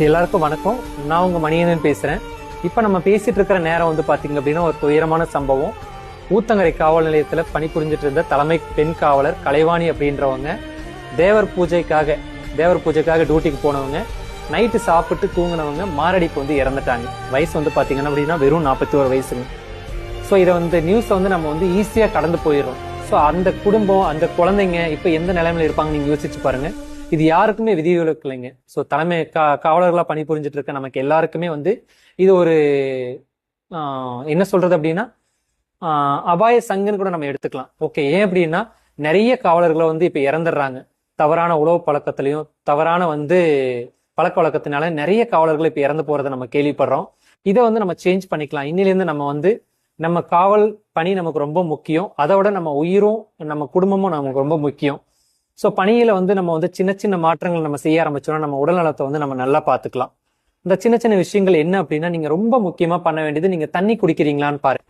எல்லாருக்கும் வணக்கம். நான் உங்க மணியன் பேசுறேன். இப்ப நம்ம பேசிட்டு இருக்கிற நேரம் வந்து பாத்தீங்க அப்படின்னா ஒரு துயரமான சம்பவம். ஊத்தங்கரை காவல் நிலையத்துல பணிபுரிஞ்சிட்டு இருந்த தலைமை பெண் காவலர் கலைவாணி அப்படின்றவங்க தேவர் பூஜைக்காக டியூட்டிக்கு போனவங்க நைட்டு சாப்பிட்டு தூங்கினவங்க மாரடைப்பு வந்து இறந்துட்டாங்க. வயசு வந்து பாத்தீங்கன்னா அப்படின்னா வெறும் 41 வயசுங்க. ஸோ இதை வந்து நியூஸை வந்து நம்ம வந்து ஈஸியா கடந்து போயிடுறோம். ஸோ அந்த குடும்பம் அந்த குழந்தைங்க இப்ப எந்த நிலைமையில இருப்பாங்க நீங்க யோசிச்சு பாருங்க. இது யாருக்குமே விதிவிலக்கு இல்லைங்க. ஸோ தலைமை காவலர்களா பணிபுரிஞ்சிட்டு இருக்க நமக்கு எல்லாருக்குமே வந்து இது ஒரு என்ன சொல்றது அப்படின்னா அபாய சங்குன்னு கூட நம்ம எடுத்துக்கலாம். ஓகே, ஏன் அப்படின்னா நிறைய காவலர்களை வந்து இப்ப இறந்துடுறாங்க. தவறான உணவு பழக்கத்திலையும் தவறான வந்து பழக்க வழக்கத்தினால நிறைய காவலர்கள் இப்ப இறந்து போறதை நம்ம கேள்விப்படுறோம். இதை வந்து நம்ம சேஞ்ச் பண்ணிக்கலாம். இன்னிலிருந்து நம்ம வந்து நம்ம காவல் பணி நமக்கு ரொம்ப முக்கியம். அதோட நம்ம உயிரும் நம்ம குடும்பமும் நமக்கு ரொம்ப முக்கியம். ஸோ பணியில வந்து நம்ம வந்து சின்ன சின்ன மாற்றங்கள் நம்ம செய்ய ஆரம்பிச்சோம்னா நம்ம உடல் நலத்தை வந்து நம்ம நல்லா பார்த்துக்கலாம். இந்த சின்ன சின்ன விஷயங்கள் என்ன அப்படின்னா, நீங்க ரொம்ப முக்கியமா பண்ண வேண்டியது, நீங்க தண்ணி குடிக்கிறீங்களான்னு பாருங்க.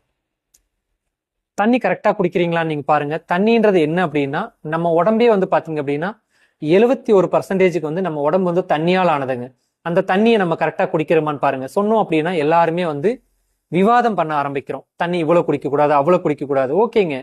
தண்ணி கரெக்டா குடிக்கிறீங்களான்னு நீங்க பாருங்க. தண்ணின்றது என்ன அப்படின்னா, நம்ம உடம்பே வந்து பாத்தீங்க அப்படின்னா 71% வந்து நம்ம உடம்பு வந்து தண்ணியால் ஆனதுங்க. அந்த தண்ணியை நம்ம கரெக்டா குடிக்கிறோமான்னு பாருங்க. சொன்னோம் அப்படின்னா எல்லாருமே வந்து விவாதம் பண்ண ஆரம்பிக்கிறோம். தண்ணி இவ்வளவு குடிக்க கூடாது, அவ்வளவு குடிக்க கூடாது. ஓகேங்க,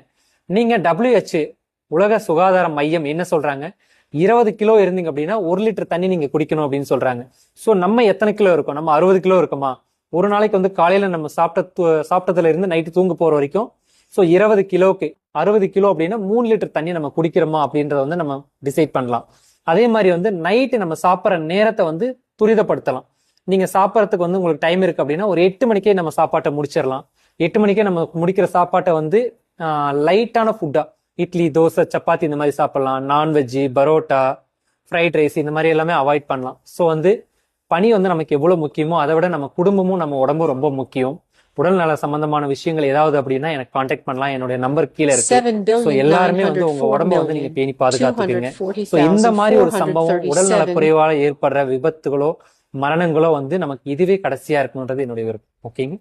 நீங்க WHO உலக சுகாதார மையம் என்ன சொல்றாங்க, 20 கிலோ இருந்தீங்க அப்படின்னா 1 லிட்டர் தண்ணி நீங்க குடிக்கணும் அப்படின்னு சொல்றாங்க. ஸோ நம்ம எத்தனை கிலோ இருக்கோம்? நம்ம 60 கிலோ இருக்குமா? ஒரு நாளைக்கு வந்து காலையில நம்ம சாப்பிட்டதுல இருந்து நைட்டு தூங்க போற வரைக்கும் ஸோ 20 கிலோக்கு 60 கிலோ அப்படின்னா 3 லிட்டர் தண்ணி நம்ம குடிக்கிறோமா அப்படின்றத வந்து நம்ம டிசைட் பண்ணலாம். அதே மாதிரி வந்து நைட்டு நம்ம சாப்பிட்ற நேரத்தை வந்து துரிதப்படுத்தலாம். நீங்க சாப்பிட்றதுக்கு வந்து உங்களுக்கு டைம் இருக்கு அப்படின்னா ஒரு 8 மணிக்கே நம்ம சாப்பாட்டை முடிச்சிடலாம். 8 மணிக்கே நம்ம முடிக்கிற சாப்பாட்டை வந்து லைட்டான ஃபுட்டா, இட்லி, தோசை, சப்பாத்தி இந்த மாதிரி சாப்பிடலாம். நான்வெஜ்ஜு, பரோட்டா, ஃப்ரைட் ரைஸ் இந்த மாதிரி எல்லாமே அவாய்ட் பண்ணலாம். ஸோ வந்து பனி வந்து நமக்கு எவ்வளவு முக்கியமோ அதை விட நம்ம குடும்பமும் நம்ம உடம்பும் ரொம்ப முக்கியம். உடல்நல சம்பந்தமான விஷயங்கள் ஏதாவது அப்படின்னா எனக்கு கான்டாக்ட் பண்ணலாம். என்னுடைய நம்பர் கீழே இருக்கு. ஸோ எல்லாருமே வந்து உங்க உடம்ப வந்து நீங்க பேணி பாதுகாத்துக்கீங்க. ஸோ இந்த மாதிரி ஒரு சம்பவம் உடல்நல குறைவால ஏற்படுற விபத்துகளோ மரணங்களோ வந்து நமக்கு இதுவே கடைசியா இருக்கணுன்றது என்னுடைய விருப்பம். ஓகேங்க.